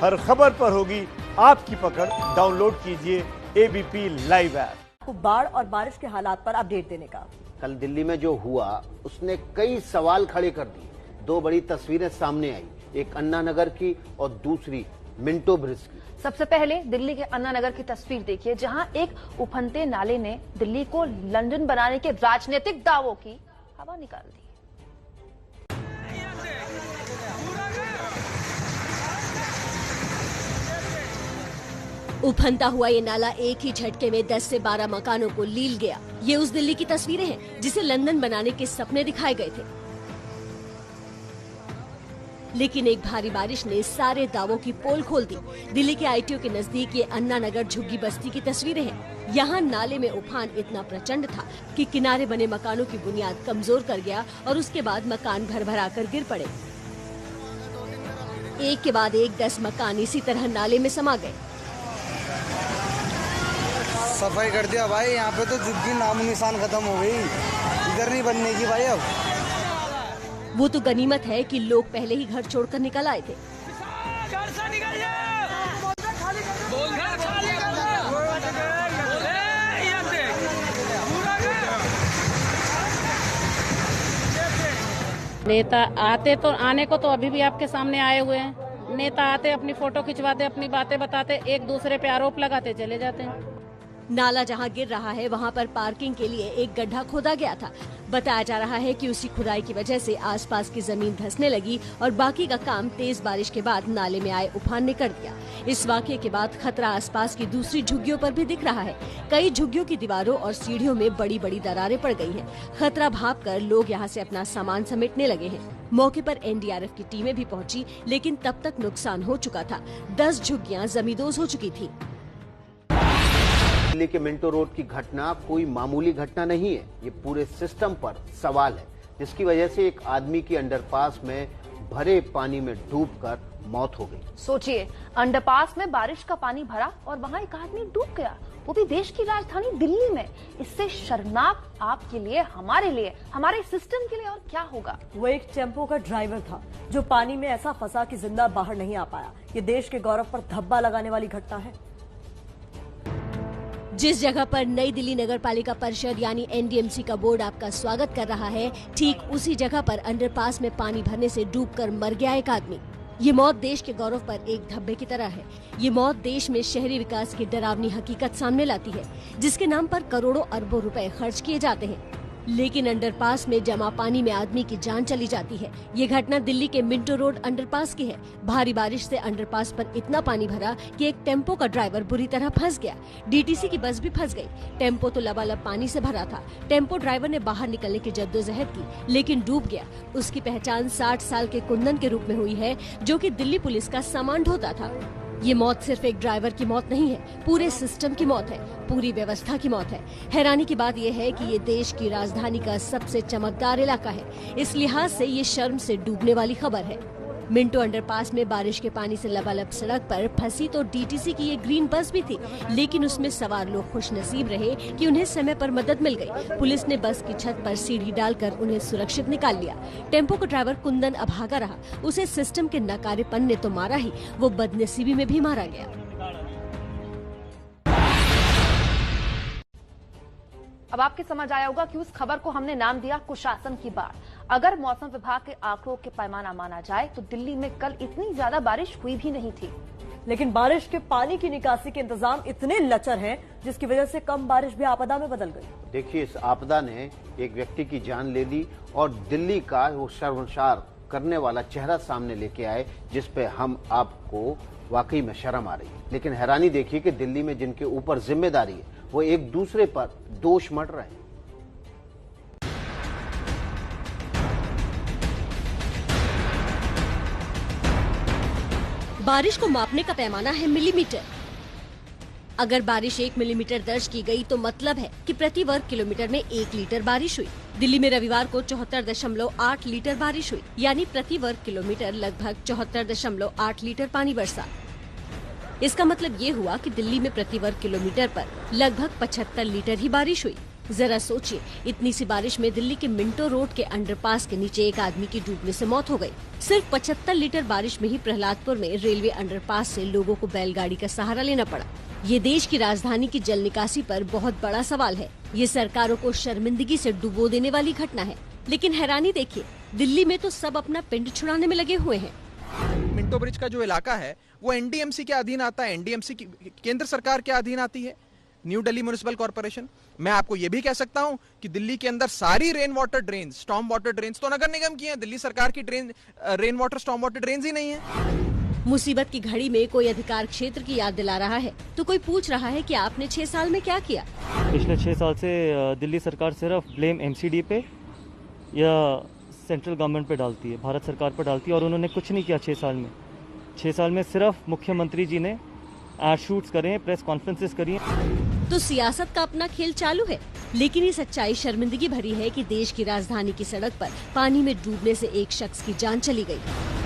हर खबर पर होगी आपकी पकड़। डाउनलोड कीजिए एबीपी लाइव ऐप। बाढ़ और बारिश के हालात पर अपडेट देने का। कल दिल्ली में जो हुआ उसने कई सवाल खड़े कर दिए। दो बड़ी तस्वीरें सामने आई, एक अन्ना नगर की और दूसरी मिंटो ब्रिज की। सबसे पहले दिल्ली के अन्ना नगर की तस्वीर देखिए, जहां एक उफनते नाले ने दिल्ली को लंदन बनाने के राजनीतिक दावों की हवा निकाल दी। उफनता हुआ ये नाला एक ही झटके में 10 से 12 मकानों को लील गया। ये उस दिल्ली की तस्वीरें हैं जिसे लंदन बनाने के सपने दिखाए गए थे। लेकिन एक भारी बारिश ने सारे दावों की पोल खोल दी। दिल्ली के आईटीओ के नजदीक ये अन्ना नगर झुग्गी बस्ती की तस्वीरें हैं। यहाँ नाले में उफान इतना प्रचंड था कि किनारे बने मकानों की बुनियाद कमजोर कर गया और उसके बाद मकान भर कर गिर पड़े। एक के बाद एक 10 मकान इसी तरह नाले में समा गए। सफाई कर दिया भाई, यहाँ पे तो झुग्गी नामो निशान खत्म हो गई, इधर नहीं बनने की भाई। अब वो तो गनीमत है कि लोग पहले ही घर छोड़कर निकल आए थे। घर से निकलिए। नेता आते तो आने को तो अभी भी आपके सामने आए हुए हैं। नेता आते अपनी फोटो खिंचवाते, अपनी बातें बताते, एक दूसरे पे आरोप लगाते चले जाते हैं। नाला जहां गिर रहा है वहां पर पार्किंग के लिए एक गड्ढा खोदा गया था। बताया जा रहा है कि उसी खुदाई की वजह से आसपास की जमीन धंसने लगी और बाकी का काम तेज बारिश के बाद नाले में आए उफान ने कर दिया। इस वाकये के बाद खतरा आसपास की दूसरी झुग्गियों पर भी दिख रहा है। कई झुग्गियों की दीवारों और सीढ़ियों में बड़ी बड़ी दरारें पड़ गई हैं। खतरा भांप कर लोग यहाँ से अपना सामान समेटने लगे हैं। मौके पर एनडीआरएफ की टीमें भी पहुंची, लेकिन तब तक नुकसान हो चुका था। 10 झुग्गियां जमींदोज हो चुकी थी। दिल्ली के मिंटो रोड की घटना कोई मामूली घटना नहीं है। ये पूरे सिस्टम पर सवाल है, जिसकी वजह से एक आदमी की अंडरपास में भरे पानी में डूबकर मौत हो गई। सोचिए, अंडरपास में बारिश का पानी भरा और वहां एक आदमी डूब गया, वो भी देश की राजधानी दिल्ली में। इससे शर्मनाक आपके लिए, हमारे लिए, हमारे सिस्टम के लिए और क्या होगा। वो एक टेम्पो का ड्राइवर था जो पानी में ऐसा फंसा कि जिंदा बाहर नहीं आ पाया। ये देश के गौरव पर धब्बा लगाने वाली घटना है। जिस जगह पर नई दिल्ली नगर पालिका परिषद यानी एनडीएमसी का बोर्ड आपका स्वागत कर रहा है, ठीक उसी जगह पर अंडरपास में पानी भरने से डूबकर मर गया एक आदमी। ये मौत देश के गौरव पर एक धब्बे की तरह है। ये मौत देश में शहरी विकास की डरावनी हकीकत सामने लाती है, जिसके नाम पर करोड़ों अरबों रुपए खर्च किए जाते हैं, लेकिन अंडरपास में जमा पानी में आदमी की जान चली जाती है। ये घटना दिल्ली के मिंटो रोड अंडरपास की है। भारी बारिश से अंडरपास पर इतना पानी भरा कि एक टेम्पो का ड्राइवर बुरी तरह फंस गया। डीटीसी की बस भी फंस गई। टेम्पो तो लबालब पानी से भरा था। टेम्पो ड्राइवर ने बाहर निकलने की जद्दोजहद की, लेकिन डूब गया। उसकी पहचान 60 साल के कुंदन के रूप में हुई है, जो कि दिल्ली पुलिस का सामान ढोता था। ये मौत सिर्फ एक ड्राइवर की मौत नहीं है, पूरे सिस्टम की मौत है, पूरी व्यवस्था की मौत है। हैरानी की बात यह है कि ये देश की राजधानी का सबसे चमकदार इलाका है। इस लिहाज से ये शर्म से डूबने वाली खबर है। मिंटो अंडरपास में बारिश के पानी से लबालब सड़क पर फंसी तो डीटीसी की ये ग्रीन बस भी थी, लेकिन उसमें सवार लोग खुशनसीब रहे कि उन्हें समय पर मदद मिल गई। पुलिस ने बस की छत पर सीढ़ी डालकर उन्हें सुरक्षित निकाल लिया। टेम्पो का ड्राइवर कुंदन अभागा रहा। उसे सिस्टम के नकारेपन ने तो मारा ही, वो बदनसीबी में भी मारा गया। अब आपके समझ आया होगा कि उस खबर को हमने नाम दिया कुशासन की बाढ़। अगर मौसम विभाग के आंकड़ों के पैमाना माना जाए तो दिल्ली में कल इतनी ज्यादा बारिश हुई भी नहीं थी। लेकिन बारिश के पानी की निकासी के इंतजाम इतने लचर हैं, जिसकी वजह से कम बारिश भी आपदा में बदल गई। देखिए, इस आपदा ने एक व्यक्ति की जान ले ली और दिल्ली का वो शर्मसार करने वाला चेहरा सामने लेके आए, जिस पे हम आपको वाकई में शर्म आ रही है। लेकिन हैरानी देखिए कि दिल्ली में जिनके ऊपर जिम्मेदारी है, वो एक दूसरे पर दोष मढ़ रहे हैं। बारिश को मापने का पैमाना है मिलीमीटर। अगर बारिश 1 मिलीमीटर दर्ज की गई तो मतलब है कि प्रति वर्ग किलोमीटर में 1 लीटर बारिश हुई। दिल्ली में रविवार को 74.8 लीटर बारिश हुई, यानी प्रति वर्ग किलोमीटर लगभग 74.8 लीटर पानी बरसा। इसका मतलब ये हुआ कि दिल्ली में प्रति वर्ग किलोमीटर पर लगभग 75 लीटर ही बारिश हुई। जरा सोचिए, इतनी सी बारिश में दिल्ली के मिंटो रोड के अंडरपास के नीचे एक आदमी की डूबने से मौत हो गई। सिर्फ 75 लीटर बारिश में ही प्रहलादपुर में रेलवे अंडरपास से लोगों को बैलगाड़ी का सहारा लेना पड़ा। ये देश की राजधानी की जल निकासी पर बहुत बड़ा सवाल है। ये सरकारों को शर्मिंदगी से डुबो देने वाली घटना है। लेकिन हैरानी देखिए, दिल्ली में तो सब अपना पिंड छुड़ाने में लगे हुए हैं। मिंटो ब्रिज का जो इलाका है वो एनडीएमसी के अधीन आता है। एनडीएमसी की केंद्र सरकार के अधीन आती है, न्यू दिल्ली म्युनिसिपल कॉर्पोरेशन। मैं आपको ये भी कह सकता हूँ कि दिल्ली के अंदर सारी rain water drain, storm water drain तो नगर निगम की हैं। दिल्ली सरकार की rain water storm water drain ही नहीं है। मुसीबत की घड़ी में कोई अधिकार क्षेत्र की याद दिला रहा है तो कोई पूछ रहा है कि आपने 6 साल में क्या किया। पिछले 6 साल से दिल्ली सरकार सिर्फ ब्लेम एमसीडी पे या सेंट्रल गवर्नमेंट पे डालती है, भारत सरकार पर डालती है, और उन्होंने कुछ नहीं किया 6 साल में। 6 साल में सिर्फ मुख्यमंत्री जी ने एड शूट्स करे, प्रेस कॉन्फ्रेंसेस करी। तो सियासत का अपना खेल चालू है, लेकिन ये सच्चाई शर्मिंदगी भरी है कि देश की राजधानी की सड़क पर पानी में डूबने से एक शख्स की जान चली गई।